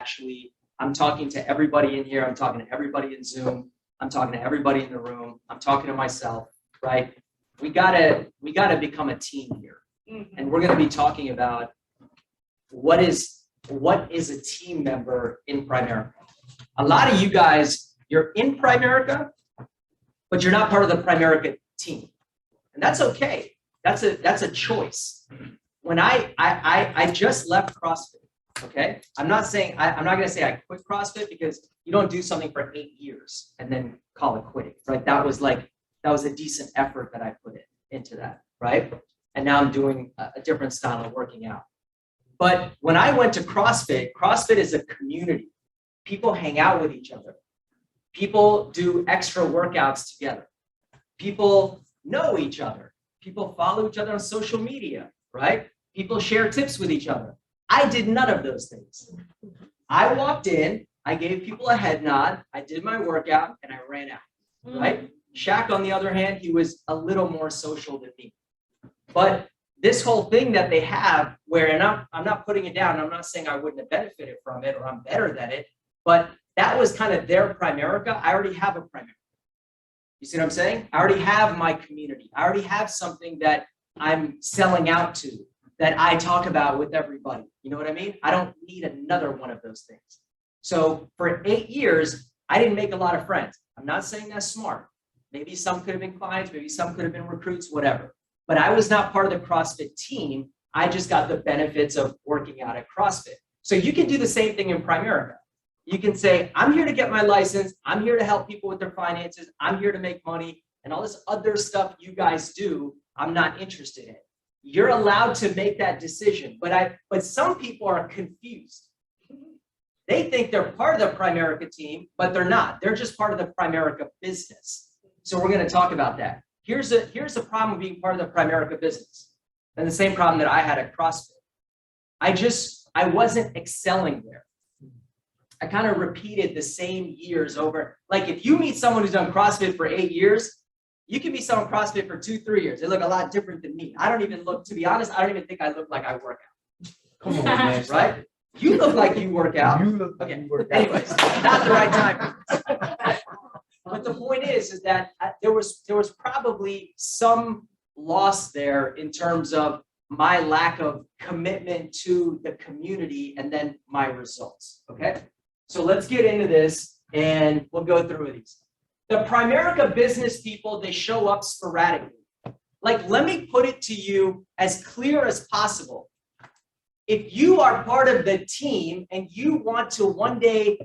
Ashley. I'm talking to everybody in here. I'm talking to everybody in Zoom. I'm talking to everybody in the room. I'm talking to myself, right? We gotta become a team here. And we're gonna be talking about what is a team member in Primerica. A lot of you guys, you're in Primerica, but you're not part of the Primerica team. And that's okay. That's a choice. When I just left CrossFit, okay? I'm not gonna say I quit CrossFit, because you don't do something for 8 years and then call it quitting, right? That was a decent effort that I put into that, right? And now I'm doing a different style of working out. But when I went to CrossFit, CrossFit is a community. People hang out with each other. People do extra workouts together. People know each other. People follow each other on social media, right? People share tips with each other. I did none of those things. I walked in, I gave people a head nod, I did my workout, and I ran out, right? Shaq, on the other hand, he was a little more social than me. But this whole thing that they have, where, and I'm not putting it down, I'm not saying I wouldn't have benefited from it or I'm better than it, but that was kind of their Primerica. I already have a Primerica. You see what I'm saying? I already have my community. I already have something that I'm selling out to, that I talk about with everybody. You know what I mean? I don't need another one of those things. So for 8 years, I didn't make a lot of friends. I'm not saying that's smart. Maybe some could have been clients, maybe some could have been recruits, whatever. But I was not part of the CrossFit team. I just got the benefits of working out at CrossFit. So you can do the same thing in Primerica. You can say, I'm here to get my license. I'm here to help people with their finances. I'm here to make money. And all this other stuff you guys do, I'm not interested in. You're allowed to make that decision. But some people are confused. They think they're part of the Primerica team, but they're not. They're just part of the Primerica business. So we're going to talk about that. Here's the problem with being part of the Primerica business, and the same problem that I had at CrossFit. I wasn't excelling there. I kind of repeated the same years over. Like, if you meet someone who's done CrossFit for 8 years, you can be someone CrossFit for 2-3 years. They look a lot different than me. I don't even look, to be honest, I don't even think I look like I work out. Come on, man. Right? You look like you work out. You look like you work out. Anyways, not the right time. But the point is that there was probably some loss there in terms of my lack of commitment to the community and then my results. Okay, so let's get into this and we'll go through these. The Primerica business people, they show up sporadically. Like, let me put it to you as clear as possible. If you are part of the team and you want to one day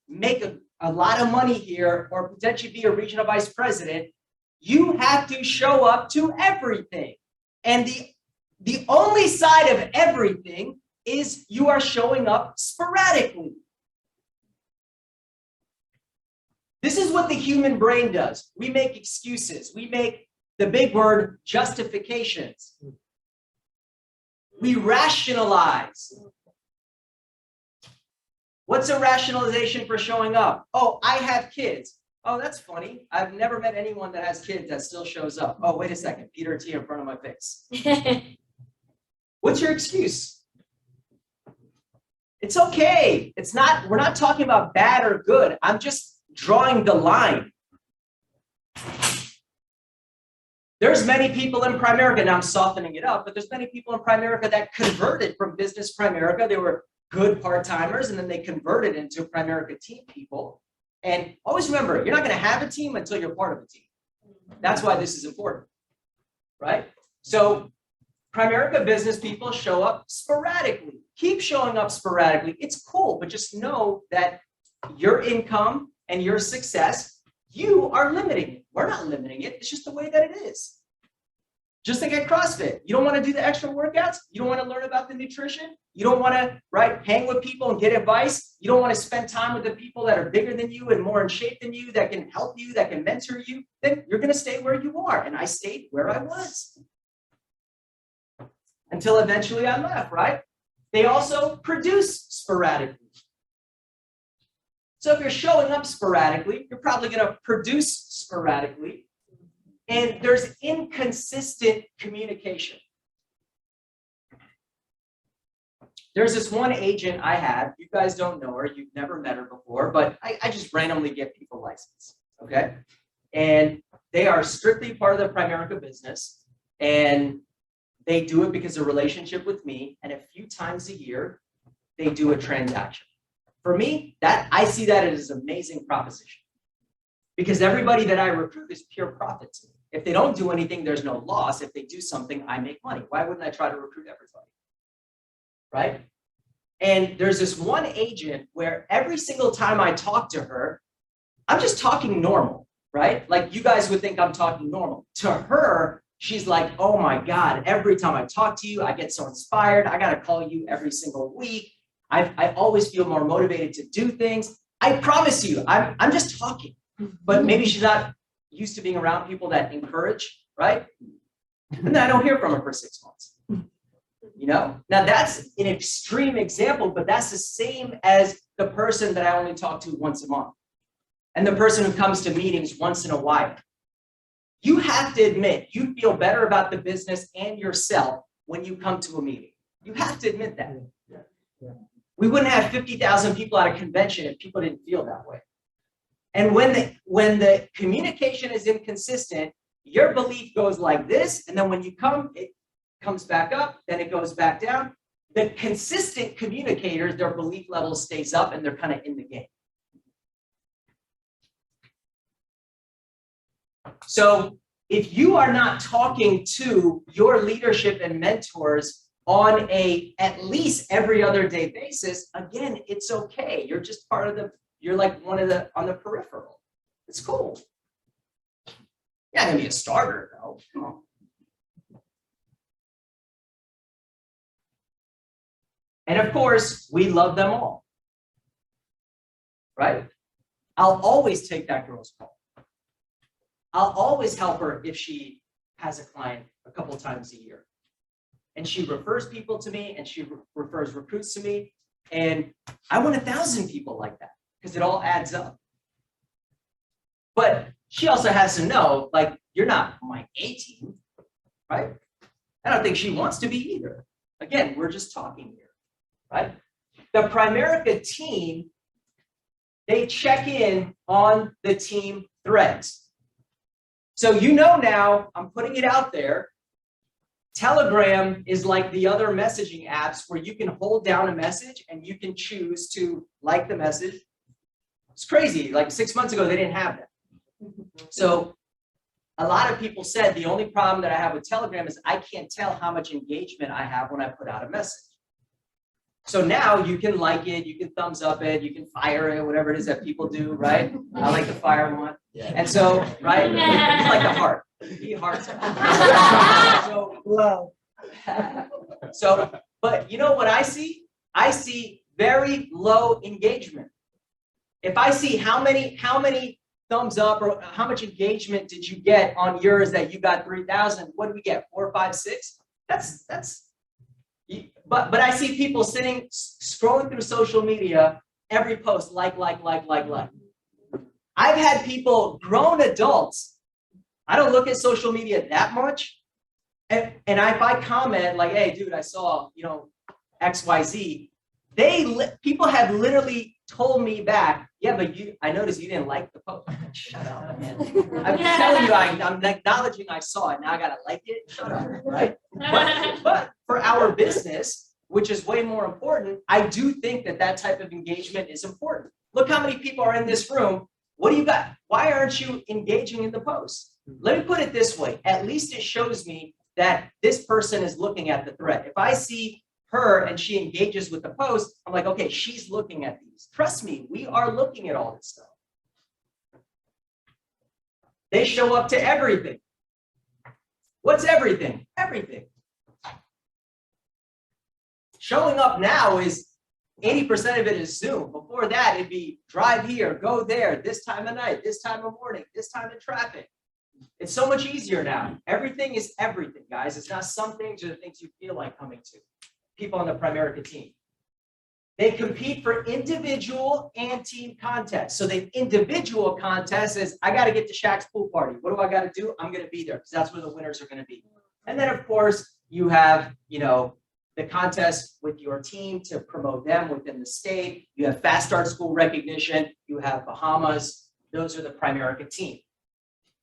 make a lot of money here or potentially be a regional vice president, you have to show up to everything. And the only side of everything is you are showing up sporadically. This is what the human brain does. We make excuses. We make, the big word, justifications. We rationalize. What's a rationalization for showing up? Oh, I have kids. Oh, that's funny. I've never met anyone that has kids that still shows up. Oh, wait a second. Peter T in front of my face. What's your excuse? It's okay. It's not, we're not talking about bad or good. I'm just drawing the line. There's many people in Primerica, now I'm softening it up, but there's many people in Primerica that converted from business Primerica. They were good part-timers, and then they converted into Primerica team people. And always remember, you're not going to have a team until you're part of a team. That's why this is important, right? So Primerica business people show up sporadically. Keep showing up sporadically. It's cool, but just know that your income and your success, you are limiting it. We're not limiting it. It's just the way that it is. Just like at CrossFit, you don't want to do the extra workouts. You don't want to learn about the nutrition. You don't want to, right, hang with people and get advice. You don't want to spend time with the people that are bigger than you and more in shape than you, that can help you, that can mentor you. Then you're going to stay where you are. And I stayed where I was until eventually I left, right? They also produce sporadically. So if you're showing up sporadically, you're probably going to produce sporadically. And there's inconsistent communication. there's this one agent I have, you guys don't know her, you've never met her before, but I just randomly get people licensed, okay? And they are strictly part of the Primerica business, and they do it because of a relationship with me, and a few times a year, they do a transaction. For me, I see that as an amazing proposition, because everybody that I recruit is pure profit to me. If they don't do anything, there's no loss. If they do something, I make money. Why wouldn't I try to recruit everybody? Right? And there's this one agent where every single time I talk to her, I'm just talking normal, right? Like you guys would think I'm talking normal. To her, she's like, oh my God, every time I talk to you, I get so inspired. I got to call you every single week. I always feel more motivated to do things. I promise you, I'm just talking. But maybe she's not used to being around people that encourage, right? And then I don't hear from her for 6 months. You know, now that's an extreme example, but that's the same as the person that I only talk to once a month and the person who comes to meetings once in a while. You have to admit you feel better about the business and yourself when you come to a meeting. You have to admit that. We wouldn't have 50,000 people at a convention if people didn't feel that way. And when the communication is inconsistent, your belief goes like this, and then when you come, it comes back up, then it goes back down. The consistent communicators, their belief level stays up and they're kind of in the game. So if you are not talking to your leadership and mentors on at least every other day basis, again, it's okay. You're just part of you're like on the peripheral. It's cool. You're not gonna be a starter though. Come on. And of course, we love them all, right? I'll always take that girl's call. I'll always help her if she has a client a couple times a year. And she refers people to me, and she refers recruits to me. And I want 1,000 people like that because it all adds up. But she also has to know, like, you're not my A team, right? I don't think she wants to be either. Again, we're just talking here. Right? The Primerica team, they check in on the team threads. So you know now, I'm putting it out there, Telegram is like the other messaging apps where you can hold down a message and you can choose to like the message. It's crazy, like 6 months ago, they didn't have that. So a lot of people said the only problem that I have with Telegram is I can't tell how much engagement I have when I put out a message. So now you can like it, you can thumbs up it, you can fire it, whatever it is that people do, right? I like the fire one. And so, right? It's like the heart. He hearts. So, but you know what I see? I see very low engagement. If I see how many thumbs up or how much engagement did you get on yours that you got 3,000, what do we get? 4, 5, 6? That's. But I see people scrolling through social media, every post, like. I've had people, grown adults, I don't look at social media that much. And if I comment like, hey, dude, I saw, XYZ, people have literally told me back, yeah, but I noticed you didn't like the post. Shut up, man. I'm telling you, I'm acknowledging I saw it. Now I got to like it. Shut up, right? But for our business, which is way more important, I do think that type of engagement is important. Look how many people are in this room. What do you got? Why aren't you engaging in the post? Let me put it this way. At least it shows me that this person is looking at the thread. If I see her and she engages with the post, I'm like, okay, she's looking at these. Trust me, we are looking at all this stuff. They show up to everything. What's everything? Everything. Showing up now is 80% of it is Zoom. Before that, it'd be drive here, go there, this time of night, this time of morning, this time in traffic. It's so much easier now. Everything is everything, guys. It's not some things or the things you feel like coming to. People on the Primerica team. They compete for individual and team contests. So the individual contest is, I got to get to Shaq's pool party. What do I got to do? I'm going to be there because that's where the winners are going to be. And then, of course, you have, the contest with your team to promote them within the state. You have Fast Start School recognition. You have Bahamas. Those are the Primerica team.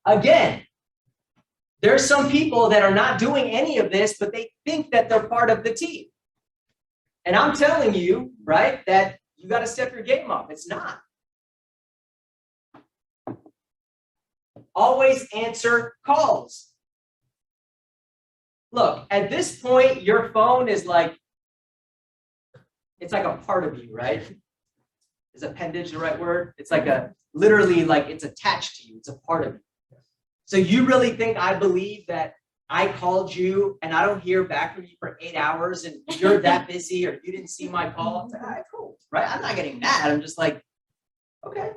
Again, there's some people that are not doing any of this, but they think that they're part of the team. And I'm telling you, right, that you got to step your game up. It's not. Always answer calls. Look, at this point, your phone is like, it's like a part of you, right? Is appendage the right word? It's like literally like it's attached to you. It's a part of you. So you really think I believe that I called you and I don't hear back from you for 8 hours and you're that busy or you didn't see my call? It's like, all right, cool, right? I'm not getting mad. I'm just like, okay,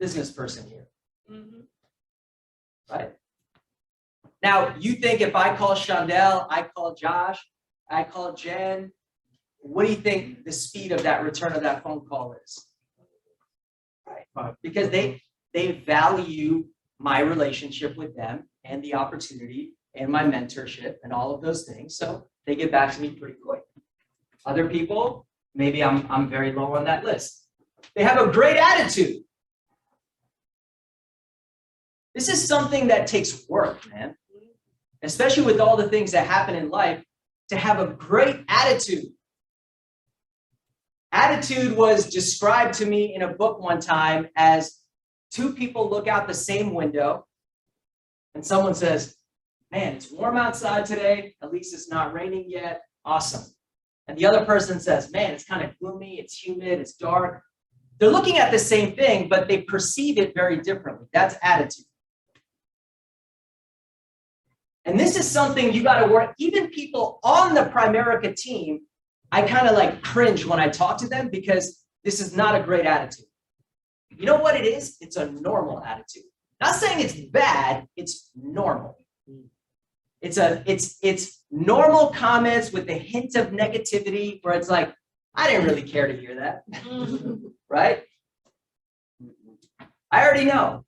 business person here. Right? Now, you think if I call Shondell, I call Josh, I call Jen, what do you think the speed of that return of that phone call is? Right. Because they value my relationship with them and the opportunity and my mentorship and all of those things. So they get back to me pretty quick. Other people, maybe I'm very low on that list. They have a great attitude. This is something that takes work, man. Especially with all the things that happen in life, to have a great attitude. Attitude was described to me in a book one time as two people look out the same window and someone says, man, it's warm outside today. At least it's not raining yet. Awesome. And the other person says, man, it's kind of gloomy. It's humid. It's dark. They're looking at the same thing, but they perceive it very differently. That's attitude. And this is something you got to work. Even people on the Primerica team, I kind of like cringe when I talk to them because this is not a great attitude. You know what it is? It's a normal attitude. Not saying it's bad, it's normal. It's normal comments with a hint of negativity where it's like, I didn't really care to hear that. Right? I already know.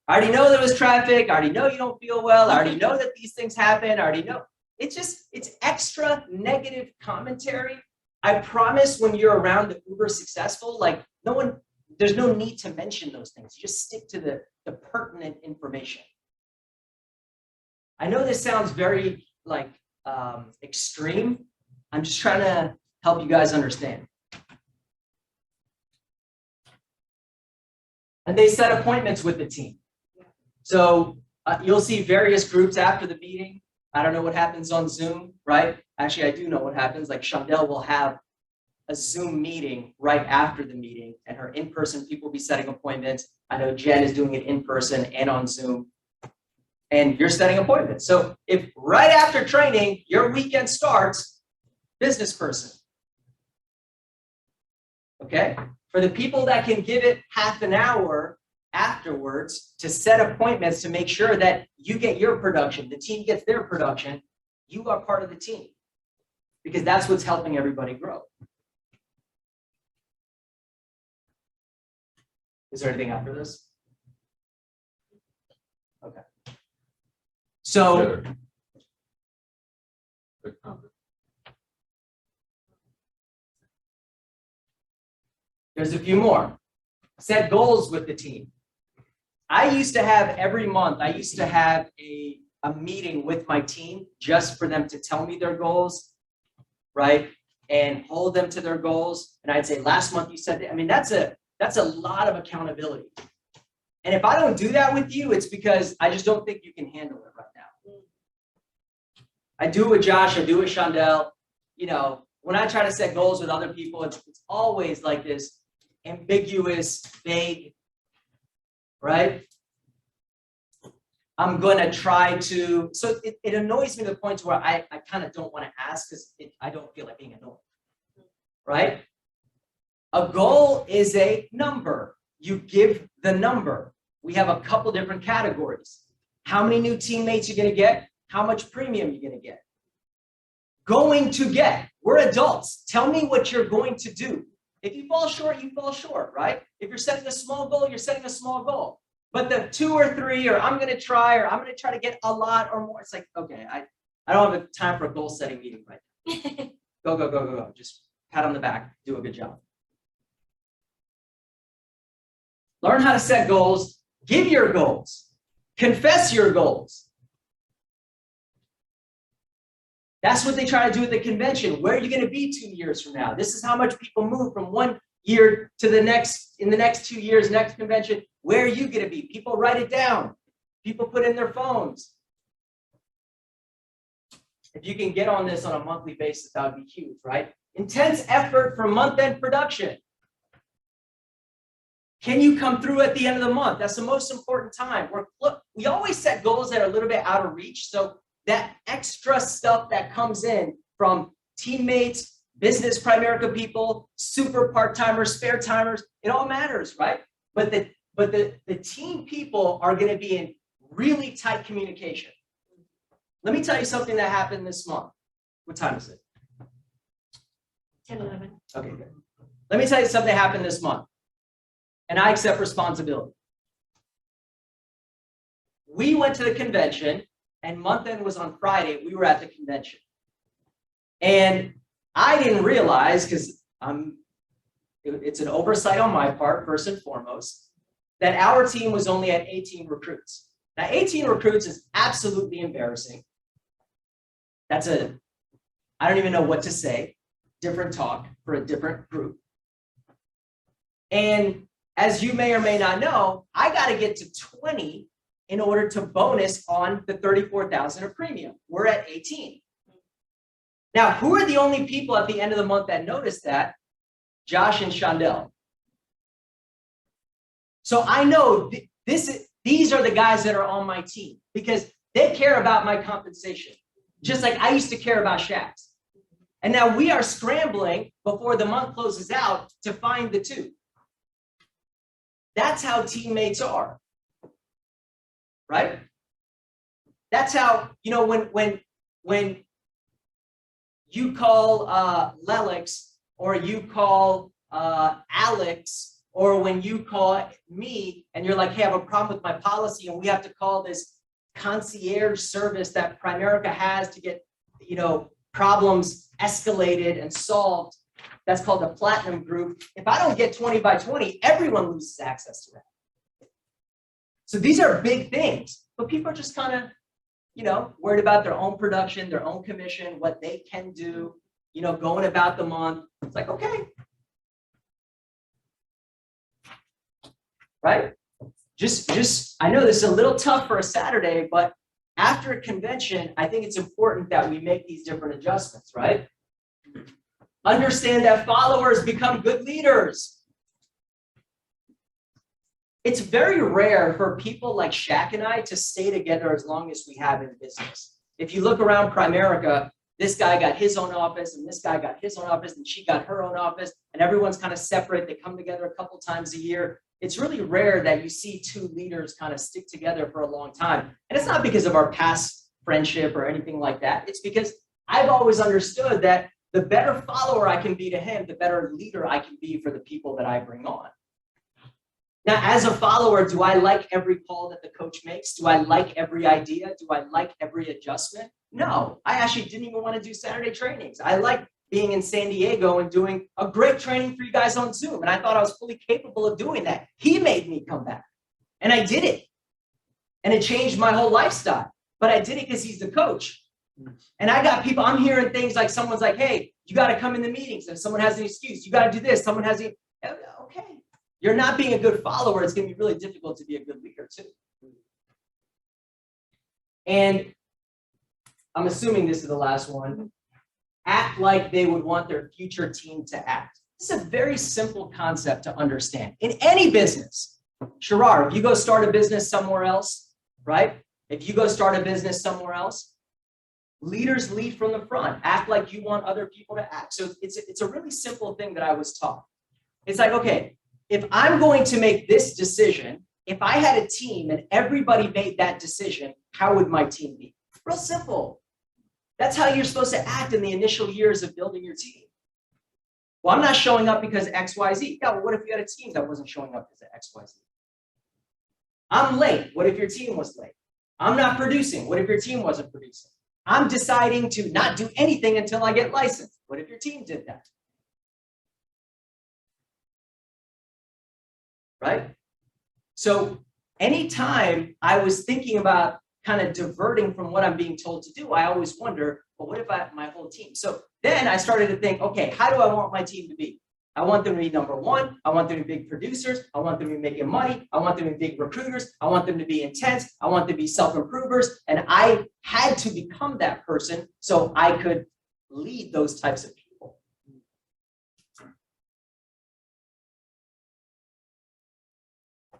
I already know there was traffic. I already know you don't feel well. I already know that these things happen. I already know. It's extra negative commentary. I promise when you're around the uber successful, like there's no need to mention those things. You just stick to the pertinent information. I know this sounds very like extreme. I'm just trying to help you guys understand. And they set appointments with the team. So you'll see various groups after the meeting. I don't know what happens on Zoom, right? Actually, I do know what happens. Like Shondell will have a Zoom meeting right after the meeting, and her in-person people will be setting appointments. I know Jen is doing it in person and on Zoom, and you're setting appointments. So if right after training, your weekend starts, business person. Okay? For the people that can give it half an hour afterwards to set appointments to make sure that you get your production, the team gets their production, you are part of the team because that's what's helping everybody grow. Is there anything after this? Okay. So, there's a few more. Set goals with the team. I used to have every month, I used to have a meeting with my team just for them to tell me their goals, right? And hold them to their goals. And I'd say, last month you said that. I mean, that's a lot of accountability. And if I don't do that with you, it's because I just don't think you can handle it right now. I do it with Josh, I do it with Shondell. You know, when I try to set goals with other people, it's always like this ambiguous, vague, right? I'm going to try to, so it annoys me to the point where I kind of don't want to ask because I don't feel like being annoyed, right? A goal is a number. You give the number. We have a couple different categories. How many new teammates you're going to get? How much premium you're going to get? Going to get. We're adults. Tell me what you're going to do. If you fall short, you fall short, right? If you're setting a small goal, you're setting a small goal. But the 2 or 3, or I'm going to try to get a lot or more, it's like, okay, I don't have time for a goal setting meeting right now. Go, go, go, go, go. Just pat on the back, do a good job. Learn how to set goals, give your goals, confess your goals. That's what they try to do at the convention. Where are you going to be 2 years from now? This is how much people move from 1 year to the next, in the next 2 years, next convention. Where are you going to be? People write it down. People put in their phones. If you can get on this on a monthly basis, that would be huge, right? Intense effort for month-end production. Can you come through at the end of the month? That's the most important time. We always set goals that are a little bit out of reach. So that extra stuff that comes in from teammates, business Primerica people, super part-timers, spare timers, it all matters, right? But the team people are going to be in really tight communication. Let me tell you something that happened this month. What time is it? 10:11. Okay, good. Let me tell you something that happened this month. And I accept responsibility. We went to the convention, and month end was on Friday. We were at the convention. And I didn't realize, because it's an oversight on my part, first and foremost, that our team was only at 18 recruits. Now, 18 recruits is absolutely embarrassing. I don't even know what to say, different talk for a different group. And as you may or may not know, I got to get to 20 in order to bonus on the 34,000 of premium. We're at 18. Now, who are the only people at the end of the month that noticed that? Josh and Shondell. So I know these are the guys that are on my team because they care about my compensation, just like I used to care about Shaq's. And now we are scrambling before the month closes out to find the two. That's how teammates are, right? That's how, you know, when you call Lelix or you call Alex, or when you call me and you're like, hey, I have a problem with my policy and we have to call this concierge service that Primerica has to get, you know, problems escalated and solved. That's called the Platinum Group. If I don't get 20 by 20, everyone loses access to that. So these are big things, but people are just kind of, you know, worried about their own production, their own commission, what they can do, you know, going about the month. It's like, okay. Right? I know this is a little tough for a Saturday, but after a convention, I think it's important that we make these different adjustments, right? Understand that followers become good leaders. It's very rare for people like Shaq and I to stay together as long as we have in business. If you look around Primerica, this guy got his own office and this guy got his own office and she got her own office and everyone's kind of separate. They come together a couple times a year. It's really rare that you see two leaders kind of stick together for a long time. And it's not because of our past friendship or anything like that. It's because I've always understood that the better follower I can be to him, the better leader I can be for the people that I bring on. Now, as a follower, do I like every call that the coach makes? Do I like every idea? Do I like every adjustment? No, I actually didn't even want to do Saturday trainings. I like being in San Diego and doing a great training for you guys on Zoom. And I thought I was fully capable of doing that. He made me come back and I did it. And it changed my whole lifestyle, but I did it because he's the coach. And I got people, I'm hearing things like someone's like, hey, you got to come in the meetings. If someone has an excuse, you got to do this. Someone has a, okay. You're not being a good follower. It's going to be really difficult to be a good leader too. And I'm assuming this is the last one. Act like they would want their future team to act. This is a very simple concept to understand. In any business, Sherrar, if you go start a business somewhere else, right? If you go start a business somewhere else, leaders lead from the front. Act like you want other people to act. So it's a really simple thing that I was taught. It's like, okay, if I'm going to make this decision, if I had a team and everybody made that decision, how would my team be? Real simple. That's how you're supposed to act in the initial years of building your team. Well, I'm not showing up because X, Y, Z. Yeah, well, what if you had a team that wasn't showing up because of X, Y, Z? I'm late. What if your team was late? I'm not producing. What if your team wasn't producing? I'm deciding to not do anything until I get licensed. What if your team did that? Right? So anytime I was thinking about kind of diverting from what I'm being told to do, I always wonder, well, what if my whole team? So then I started to think, okay, how do I want my team to be? I want them to be number one. I want them to be big producers. I want them to be making money. I want them to be big recruiters. I want them to be intense. I want them to be self-improvers. And I had to become that person so I could lead those types of people.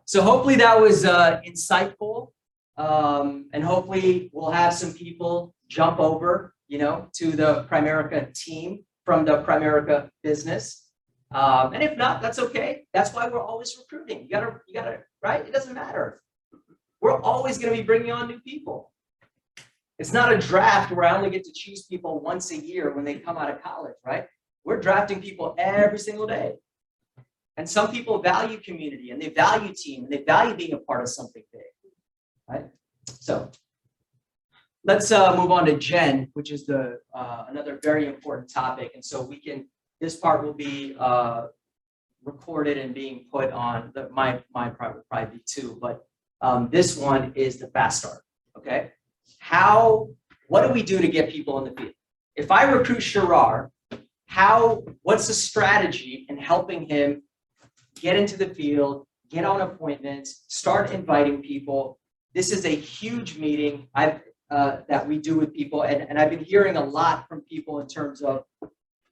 So hopefully that was insightful. And hopefully we'll have some people jump over, to the Primerica team from the Primerica business. And if not, that's okay. That's why we're always recruiting. You gotta, right? It doesn't matter. We're always going to be bringing on new people. It's not a draft where I only get to choose people once a year when they come out of college, right? We're drafting people every single day. And some people value community and they value team and they value being a part of something big, right? So let's move on to Jen, which is the another very important topic. And so this part will be recorded and being put on my part will probably be too, but this one is the fast start. Okay, what do we do to get people in the field? If I recruit Shirar, what's the strategy in helping him get into the field, get on appointments, start inviting people? This is a huge meeting that we do with people, and I've been hearing a lot from people in terms of,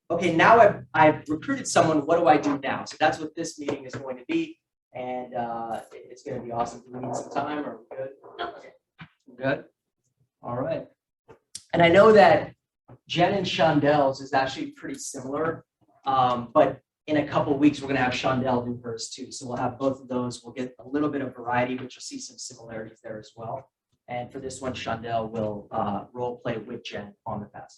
okay, now I've recruited someone, what do I do now? So that's what this meeting is going to be, and it's going to be awesome. Do we need some time, or are we good? Okay. Good? All right. And I know that Jen and Shondel's is actually pretty similar, but in a couple of weeks, we're going to have Shondel do hers too. So we'll have both of those. We'll get a little bit of variety, which you'll see some similarities there as well. And for this one, Shondel will role play with Jen on the fast